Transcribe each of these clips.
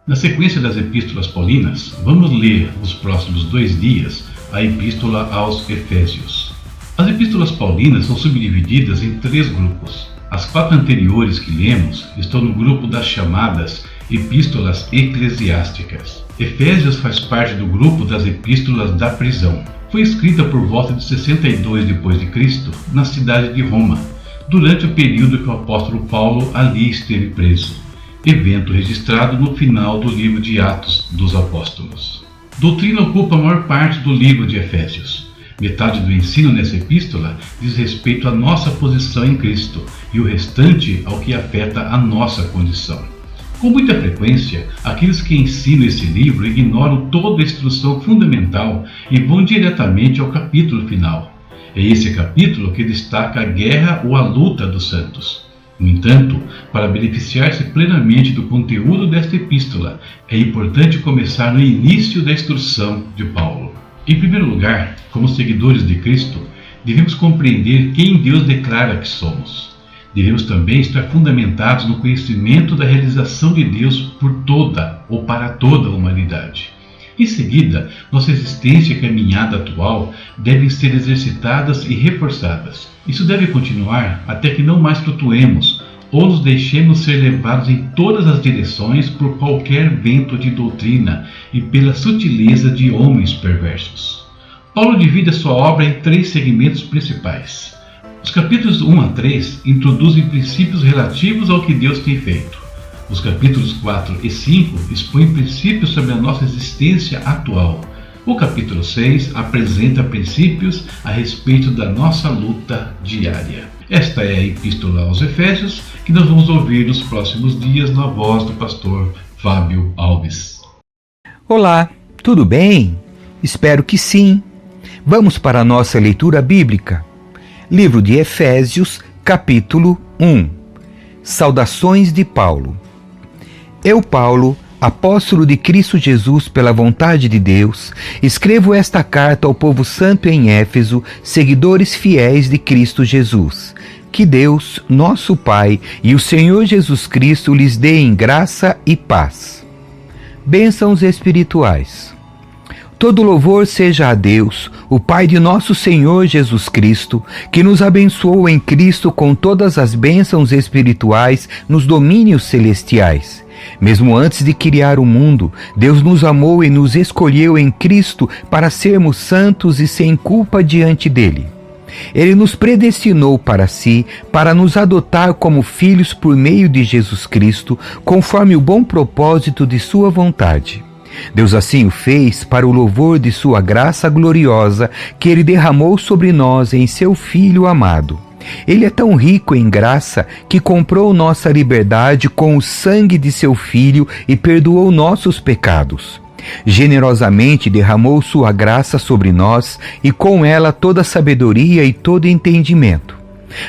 Na sequência das epístolas paulinas, vamos ler nos próximos 2 dias a epístola aos Efésios. As epístolas paulinas são subdivididas em 3 grupos. As 4 anteriores que lemos estão no grupo das chamadas epístolas eclesiásticas. Efésios faz parte do grupo das epístolas da prisão. Foi escrita por volta de 62 d.C., na cidade de Roma, durante o período que o apóstolo Paulo ali esteve preso, evento registrado no final do livro de Atos dos Apóstolos. Doutrina ocupa a maior parte do livro de Efésios. Metade do ensino nessa epístola diz respeito à nossa posição em Cristo e o restante ao que afeta a nossa condição. Com muita frequência, aqueles que ensinam esse livro ignoram toda a instrução fundamental e vão diretamente ao capítulo final. É esse capítulo que destaca a guerra ou a luta dos santos. No entanto, para beneficiar-se plenamente do conteúdo desta epístola, é importante começar no início da instrução de Paulo. Em primeiro lugar, como seguidores de Cristo, devemos compreender quem Deus declara que somos. Devemos também estar fundamentados no conhecimento da realização de Deus por toda ou para toda a humanidade. Em seguida, nossa existência e caminhada atual devem ser exercitadas e reforçadas. Isso deve continuar até que não mais flutuemos ou nos deixemos ser levados em todas as direções por qualquer vento de doutrina e pela sutileza de homens perversos. Paulo divide a sua obra em 3 segmentos principais. Os capítulos 1 a 3 introduzem princípios relativos ao que Deus tem feito. Os capítulos 4 e 5 expõem princípios sobre a nossa existência atual. O capítulo 6 apresenta princípios a respeito da nossa luta diária. Esta é a Epístola aos Efésios, que nós vamos ouvir nos próximos dias na voz do pastor Fábio Alves. Olá, tudo bem? Espero que sim. Vamos para a nossa leitura bíblica. Livro de Efésios, capítulo 1. Saudações de Paulo. Eu, Paulo, apóstolo de Cristo Jesus pela vontade de Deus, escrevo esta carta ao povo santo em Éfeso, seguidores fiéis de Cristo Jesus. Que Deus, nosso Pai, e o Senhor Jesus Cristo lhes deem graça e paz. Bênçãos espirituais. Todo louvor seja a Deus, o Pai de nosso Senhor Jesus Cristo, que nos abençoou em Cristo com todas as bênçãos espirituais nos domínios celestiais. Mesmo antes de criar o mundo, Deus nos amou e nos escolheu em Cristo para sermos santos e sem culpa diante dele. Ele nos predestinou para si, para nos adotar como filhos por meio de Jesus Cristo, conforme o bom propósito de sua vontade. Deus assim o fez para o louvor de sua graça gloriosa que Ele derramou sobre nós em seu Filho amado. Ele é tão rico em graça que comprou nossa liberdade com o sangue de seu Filho e perdoou nossos pecados. Generosamente derramou sua graça sobre nós e com ela toda sabedoria e todo entendimento.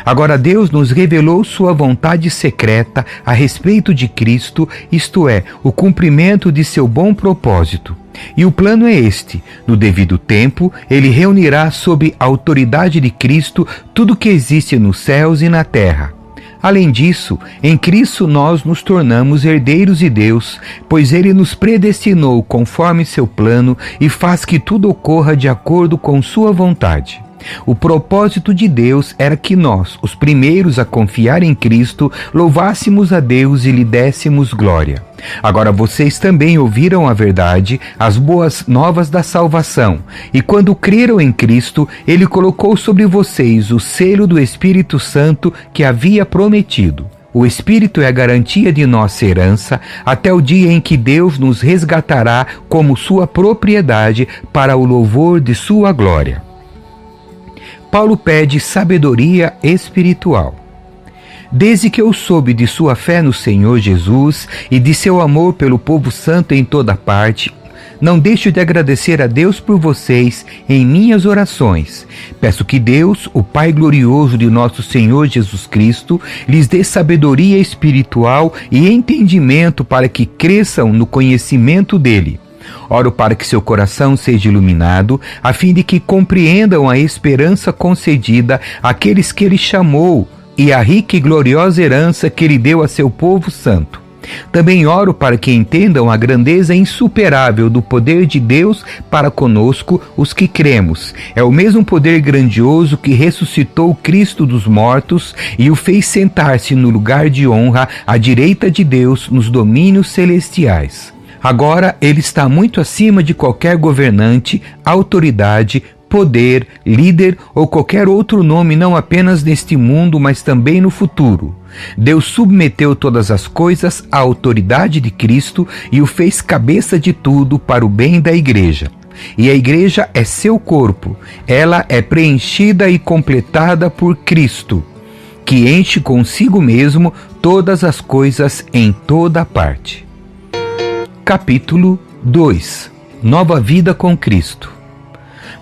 Agora Deus nos revelou sua vontade secreta a respeito de Cristo, isto é, o cumprimento de seu bom propósito. E o plano é este: no devido tempo, Ele reunirá sob a autoridade de Cristo tudo que existe nos céus e na terra. Além disso, em Cristo nós nos tornamos herdeiros de Deus, pois Ele nos predestinou conforme seu plano e faz que tudo ocorra de acordo com sua vontade. O propósito de Deus era que nós, os primeiros a confiar em Cristo, louvássemos a Deus e lhe dessemos glória. Agora vocês também ouviram a verdade, as boas novas da salvação, e quando creram em Cristo, Ele colocou sobre vocês o selo do Espírito Santo que havia prometido. O Espírito é a garantia de nossa herança até o dia em que Deus nos resgatará como sua propriedade para o louvor de sua glória. Paulo pede sabedoria espiritual. Desde que eu soube de sua fé no Senhor Jesus e de seu amor pelo povo santo em toda parte, não deixo de agradecer a Deus por vocês em minhas orações. Peço que Deus, o Pai glorioso de nosso Senhor Jesus Cristo, lhes dê sabedoria espiritual e entendimento para que cresçam no conhecimento dele. Oro para que seu coração seja iluminado, a fim de que compreendam a esperança concedida àqueles que ele chamou e a rica e gloriosa herança que ele deu a seu povo santo. Também oro para que entendam a grandeza insuperável do poder de Deus para conosco, os que cremos. É o mesmo poder grandioso que ressuscitou Cristo dos mortos e o fez sentar-se no lugar de honra à direita de Deus nos domínios celestiais. Agora ele está muito acima de qualquer governante, autoridade, poder, líder ou qualquer outro nome, não apenas neste mundo, mas também no futuro. Deus submeteu todas as coisas à autoridade de Cristo e o fez cabeça de tudo para o bem da igreja. E a igreja é seu corpo. Ela é preenchida e completada por Cristo, que enche consigo mesmo todas as coisas em toda parte. Capítulo 2. Nova vida com Cristo.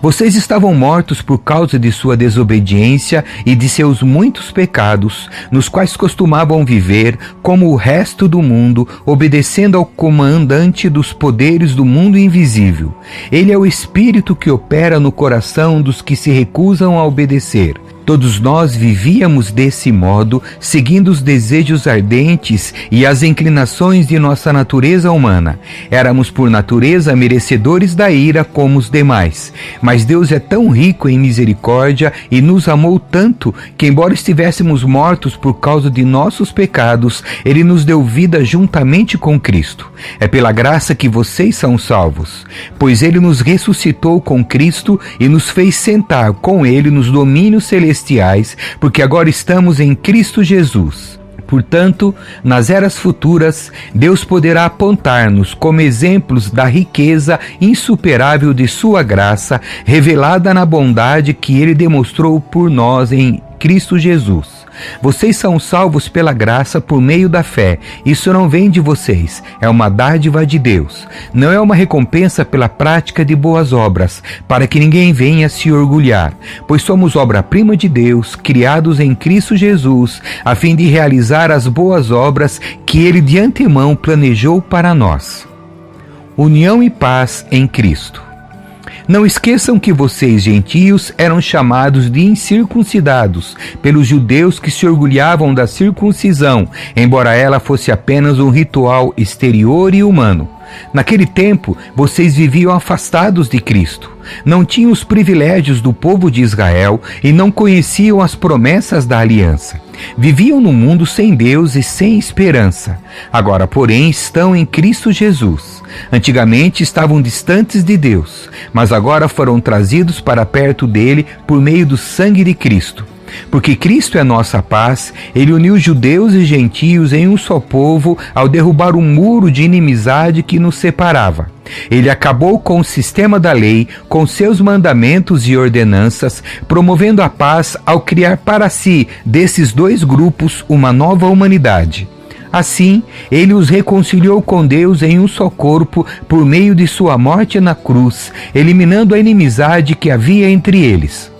Vocês estavam mortos por causa de sua desobediência e de seus muitos pecados, nos quais costumavam viver, como o resto do mundo, obedecendo ao comandante dos poderes do mundo invisível. Ele é o Espírito que opera no coração dos que se recusam a obedecer. Todos nós vivíamos desse modo, seguindo os desejos ardentes e as inclinações de nossa natureza humana. Éramos por natureza merecedores da ira como os demais. Mas Deus é tão rico em misericórdia e nos amou tanto que, embora estivéssemos mortos por causa de nossos pecados, Ele nos deu vida juntamente com Cristo. É pela graça que vocês são salvos, pois Ele nos ressuscitou com Cristo e nos fez sentar com Ele nos domínios celestiais, porque agora estamos em Cristo Jesus. Portanto, nas eras futuras, Deus poderá apontar-nos como exemplos da riqueza insuperável de sua graça, revelada na bondade que Ele demonstrou por nós em Cristo Jesus. Vocês são salvos pela graça por meio da fé. Isso não vem de vocês, é uma dádiva de Deus. Não é uma recompensa pela prática de boas obras, para que ninguém venha se orgulhar, pois somos obra-prima de Deus, criados em Cristo Jesus, a fim de realizar as boas obras que Ele de antemão planejou para nós. União e paz em Cristo. Não esqueçam que vocês, gentios, eram chamados de incircuncidados pelos judeus que se orgulhavam da circuncisão, embora ela fosse apenas um ritual exterior e humano. Naquele tempo, vocês viviam afastados de Cristo. Não tinham os privilégios do povo de Israel e não conheciam as promessas da aliança. Viviam no mundo sem Deus e sem esperança. Agora, porém, estão em Cristo Jesus. Antigamente estavam distantes de Deus, mas agora foram trazidos para perto dele por meio do sangue de Cristo. Porque Cristo é nossa paz, Ele uniu judeus e gentios em um só povo ao derrubar um muro de inimizade que nos separava. Ele acabou com o sistema da lei, com seus mandamentos e ordenanças, promovendo a paz ao criar para si, desses dois grupos, uma nova humanidade. Assim, Ele os reconciliou com Deus em um só corpo por meio de sua morte na cruz, eliminando a inimizade que havia entre eles.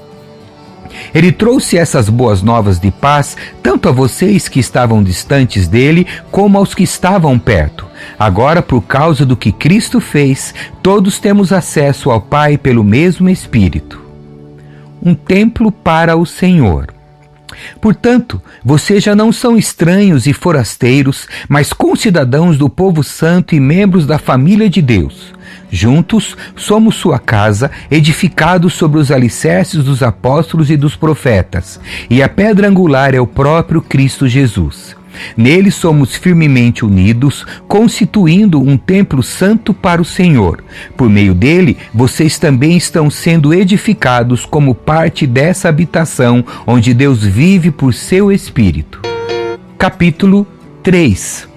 Ele trouxe essas boas novas de paz tanto a vocês que estavam distantes dele, como aos que estavam perto. Agora, por causa do que Cristo fez, todos temos acesso ao Pai pelo mesmo Espírito. Um templo para o Senhor. Portanto, vocês já não são estranhos e forasteiros, mas concidadãos do povo santo e membros da família de Deus. Juntos, somos sua casa, edificados sobre os alicerces dos apóstolos e dos profetas, e a pedra angular é o próprio Cristo Jesus. Nele somos firmemente unidos, constituindo um templo santo para o Senhor. Por meio dele, vocês também estão sendo edificados como parte dessa habitação, onde Deus vive por seu Espírito. Capítulo 3.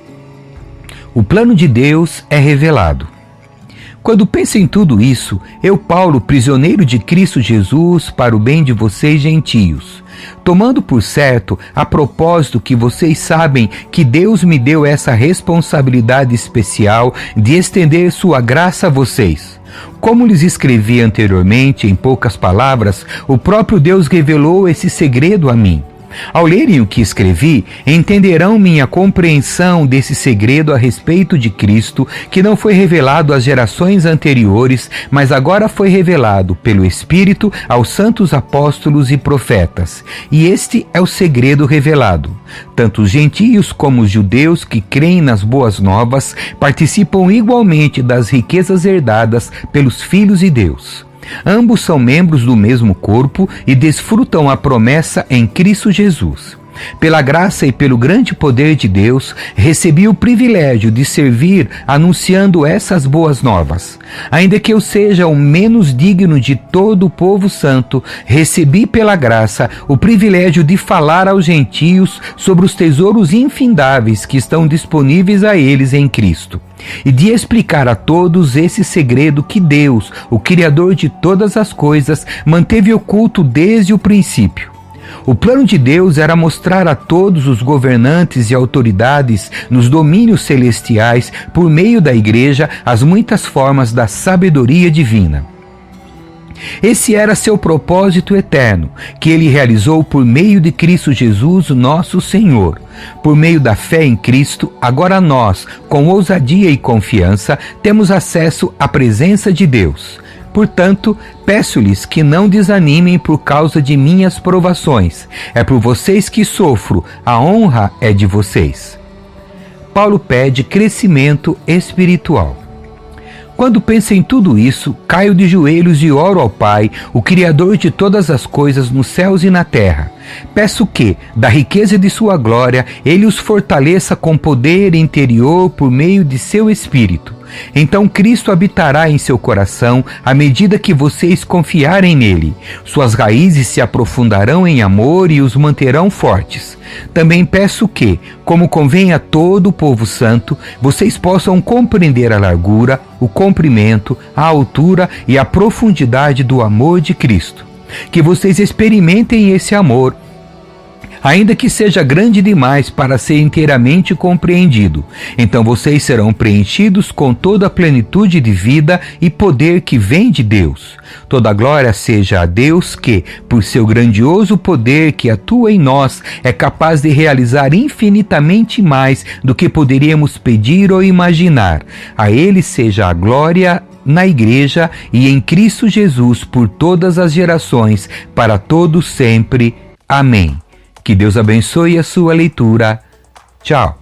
O plano de Deus é revelado. Quando penso em tudo isso, eu, Paulo, prisioneiro de Cristo Jesus, para o bem de vocês gentios, tomando por certo, a propósito que vocês sabem que Deus me deu essa responsabilidade especial de estender sua graça a vocês. Como lhes escrevi anteriormente, em poucas palavras, o próprio Deus revelou esse segredo a mim. Ao lerem o que escrevi, entenderão minha compreensão desse segredo a respeito de Cristo, que não foi revelado às gerações anteriores, mas agora foi revelado pelo Espírito aos santos apóstolos e profetas. E este é o segredo revelado. Tanto os gentios como os judeus que creem nas boas novas participam igualmente das riquezas herdadas pelos filhos de Deus. Ambos são membros do mesmo corpo e desfrutam a promessa em Cristo Jesus. Pela graça e pelo grande poder de Deus, recebi o privilégio de servir anunciando essas boas novas. Ainda que eu seja o menos digno de todo o povo santo, recebi pela graça o privilégio de falar aos gentios sobre os tesouros infindáveis que estão disponíveis a eles em Cristo, e de explicar a todos esse segredo que Deus, o Criador de todas as coisas, manteve oculto desde o princípio. O plano de Deus era mostrar a todos os governantes e autoridades nos domínios celestiais, por meio da Igreja, as muitas formas da sabedoria divina. Esse era seu propósito eterno, que ele realizou por meio de Cristo Jesus, nosso Senhor. Por meio da fé em Cristo, agora nós, com ousadia e confiança, temos acesso à presença de Deus. Portanto, peço-lhes que não desanimem por causa de minhas provações. É por vocês que sofro, a honra é de vocês. Paulo pede crescimento espiritual. Quando penso em tudo isso, caio de joelhos e oro ao Pai, o Criador de todas as coisas nos céus e na terra. Peço que, da riqueza de sua glória, Ele os fortaleça com poder interior por meio de seu Espírito. Então Cristo habitará em seu coração à medida que vocês confiarem nele. Suas raízes se aprofundarão em amor e os manterão fortes. Também peço que, como convém a todo o povo santo, vocês possam compreender a largura, o comprimento, a altura e a profundidade do amor de Cristo. Que vocês experimentem esse amor, ainda que seja grande demais para ser inteiramente compreendido. Então vocês serão preenchidos com toda a plenitude de vida e poder que vem de Deus. Toda glória seja a Deus que, por seu grandioso poder que atua em nós, é capaz de realizar infinitamente mais do que poderíamos pedir ou imaginar. A Ele seja a glória na Igreja e em Cristo Jesus por todas as gerações, para todos sempre. Amém. Que Deus abençoe a sua leitura. Tchau.